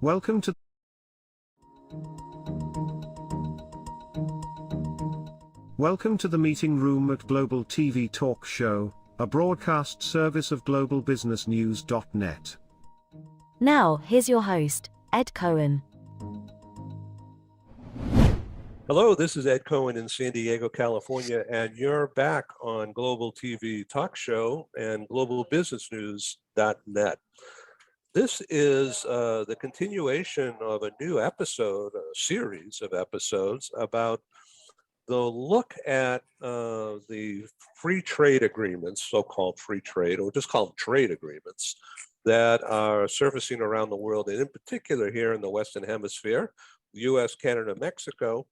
Welcome to the meeting room at Global TV Talk Show, a broadcast service of globalbusinessnews.net. Now, here's your host, Ed Cohen. Hello, this is Ed Cohen in San Diego, California, and you're back on Global TV Talk Show and globalbusinessnews.net. This is the continuation of a new episode, a series of episodes about the look at the free trade agreements, so-called free trade, or just called trade agreements, that are surfacing around the world, and in particular here in the Western Hemisphere, US, Canada, Mexico,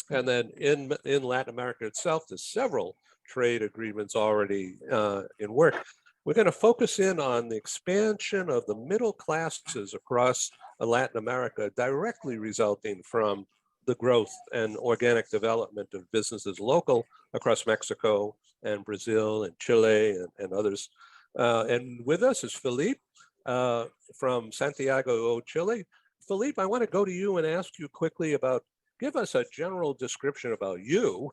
and then in Latin America itself, there's several trade agreements already in work. We're going to focus in on the expansion of the middle classes across Latin America, directly resulting from the growth and organic development of businesses local across Mexico and Brazil and Chile and others. And with us is Felipe from Santiago, Chile. Felipe, I want to go to you and ask you quickly about, give us a general description about you,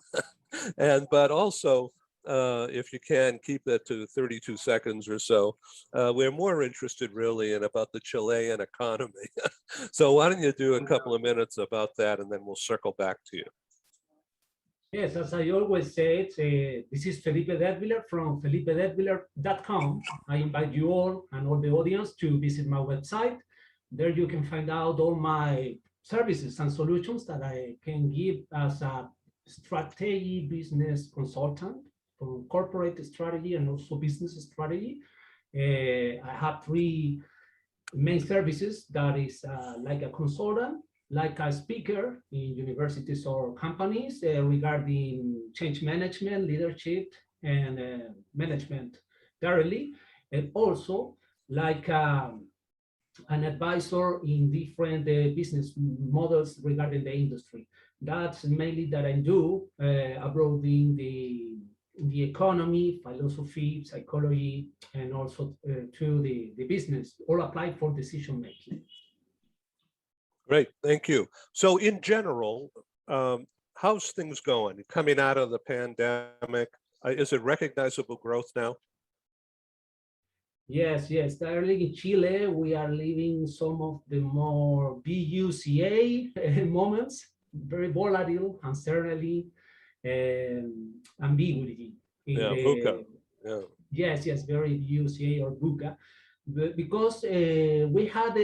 but also, if you can, keep that to 32 seconds or so. We're more interested really in about the Chilean economy. So why don't you do a couple of minutes about that, and then we'll circle back to you. Yes, as I always say, this is Felipe Dättwyler from felipedättwyler.com. I invite you all and all the audience to visit my website. There you can find out all my services and solutions that I can give as a strategy business consultant for corporate strategy and also business strategy. I have three main services. That is like a consultant, like a speaker in universities or companies regarding change management, leadership, and management directly, and also like an advisor in different business models regarding the industry. That's mainly that I do abroad in the economy, philosophy, psychology, and also to the business, all apply for decision making. Great, thank you. So in general, how's things going? Coming out of the pandemic, is it recognizable growth now? Yes, currently in Chile, we are living some of the more BUCA moments, very volatile, uncertainty, ambiguity. VUCA. Yeah. Yes, very BUCA or VUCA. Because we had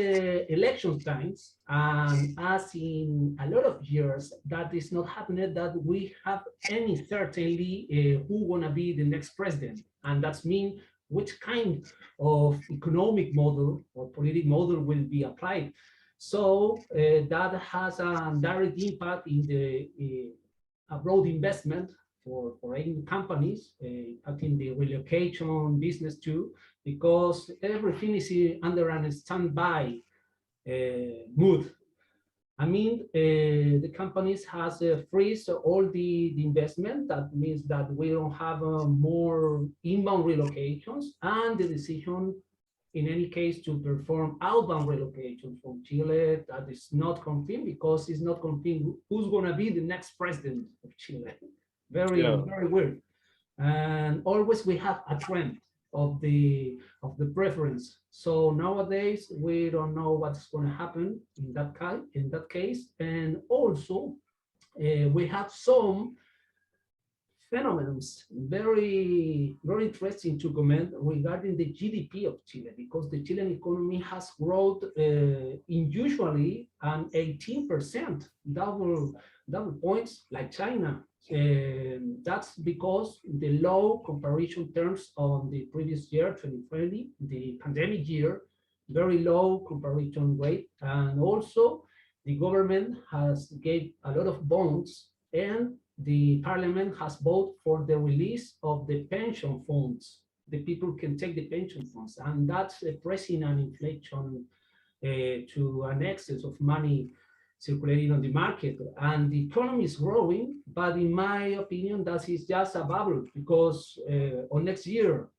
election times, and as in a lot of years, that is not happening, that we have any certainty who gonna be the next president. And that's mean which kind of economic model or political model will be applied. So that has a direct impact in the abroad investment for foreign companies, impacting the relocation business too, because everything is under a standby mood. I mean, the companies has freeze all the investment. That means that we don't have more inbound relocations, and the decision in any case to perform outbound relocation from Chile, that is not confirmed, because it's not confirmed who's going to be the next president of Chile. Very weird. And always we have a trend of the preference. So nowadays we don't know what's going to happen in that case. And also we have some phenomena very interesting to comment regarding the GDP of Chile, because the Chilean economy has grown unusually an 18%, double points like China. That's because the low comparison terms on the previous year, 2020, the pandemic year, very low comparison rate, and also the government has gave a lot of bonds, and the parliament has voted for the release of the pension funds. The people can take the pension funds, and that's pressing an inflation to an excess of money circulating on the market. And the economy is growing, but in my opinion, that is just a bubble, because on next year,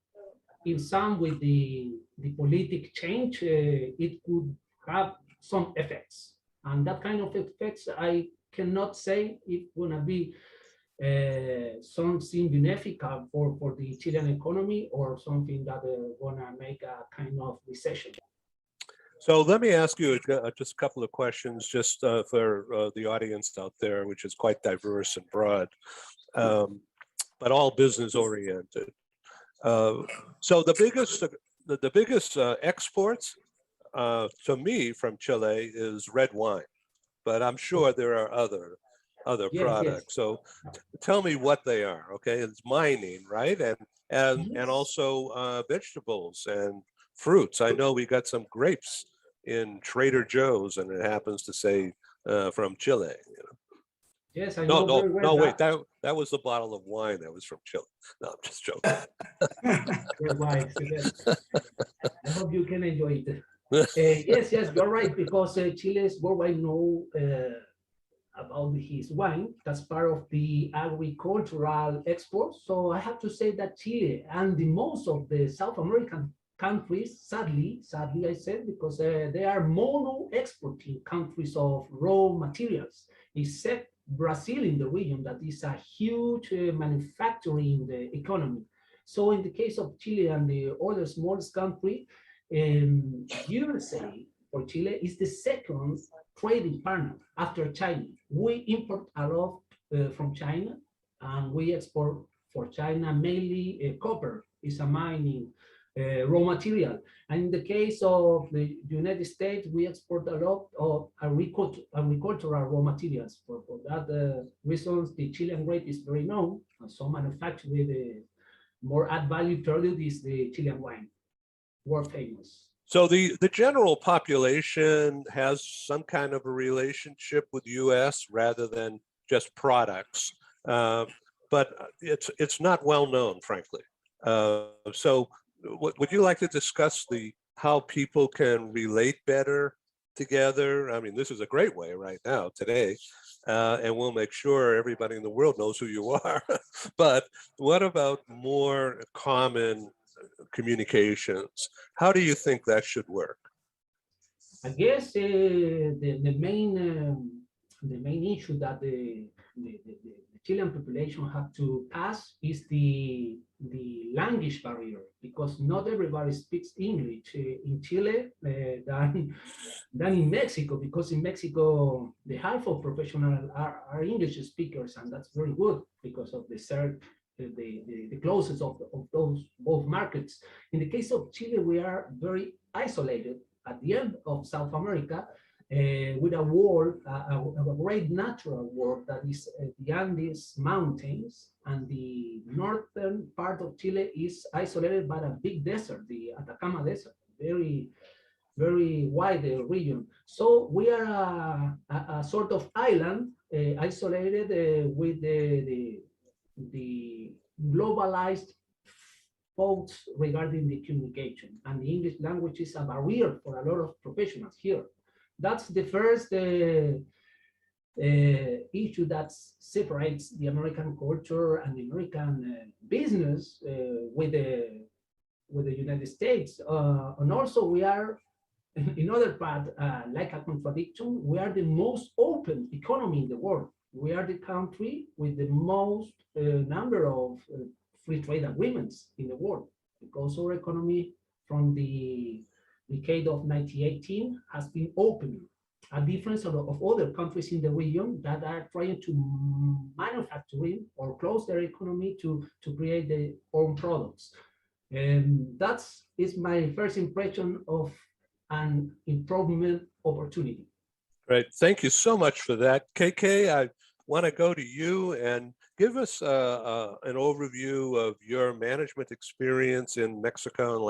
in some with the politic change, it could have some effects. And that kind of effects, I cannot say it's gonna be something beneficial for the Chilean economy or something that gonna make a kind of recession. So let me ask you just a couple of questions just for the audience out there, which is quite diverse and broad, but all business oriented. So the biggest exports to me from Chile is red wine, but I'm sure there are other Yes, products. yes. So tell me what they are. Okay, it's mining, right? And Yes. also vegetables and fruits. I know we got some grapes in Trader Joe's, and it happens to say from Chile. Yes, I No, know no, very well no. Wait, that. that was the bottle of wine that was from Chile. No, I'm just joking. Red wine. I hope you can enjoy it. Yes, yes, you're right, because Chile is worldwide known about his wine. That's part of the agricultural exports. So I have to say that Chile and the most of the South American countries, sadly I said, because they are mono exporting countries of raw materials, except Brazil in the region that is a huge manufacturing economy. So in the case of Chile and the other smallest country, USA for Chile is the second trading partner after China. We import a lot from China, and we export for China mainly copper. Is a mining raw material. And in the case of the United States, we export a lot of agricultural raw materials. For that reasons, the Chilean grape is very known, and so manufactured with more add value product is the Chilean wine, world famous. So the general population has some kind of a relationship with U.S. rather than just products, but it's not well known, frankly. So would you like to discuss how people can relate better together? I mean, this is a great way right now today, and we'll make sure everybody in the world knows who you are. But what about more common communications? How do you think that should work? I guess the main issue that the Chilean population have to pass is the language barrier, because not everybody speaks English in Chile than in Mexico, because in Mexico the half of professionals are English speakers, and that's very good because of the closest of those both markets. In the case of Chile, we are very isolated at the end of South America, with a world, a great natural world that is the Andes Mountains, and the northern part of Chile is isolated by a big desert, the Atacama Desert, very wide region. So we are a sort of island, isolated with the globalized faults regarding the communication, and the English language is a barrier for a lot of professionals here. That's the first issue that separates the American culture and the American business with the United States. And also we are, in other part, like a contradiction, we are the most open economy in the world. We are the country with the most number of free trade agreements in the world, because our economy from the decade of 1918 has been opening, a difference of other countries in the region that are trying to manufacturing or close their economy to create their own products. And that is my first impression of an improvement opportunity. Right. Thank you so much for that. KK, I want to go to you and give us an overview of your management experience in Mexico and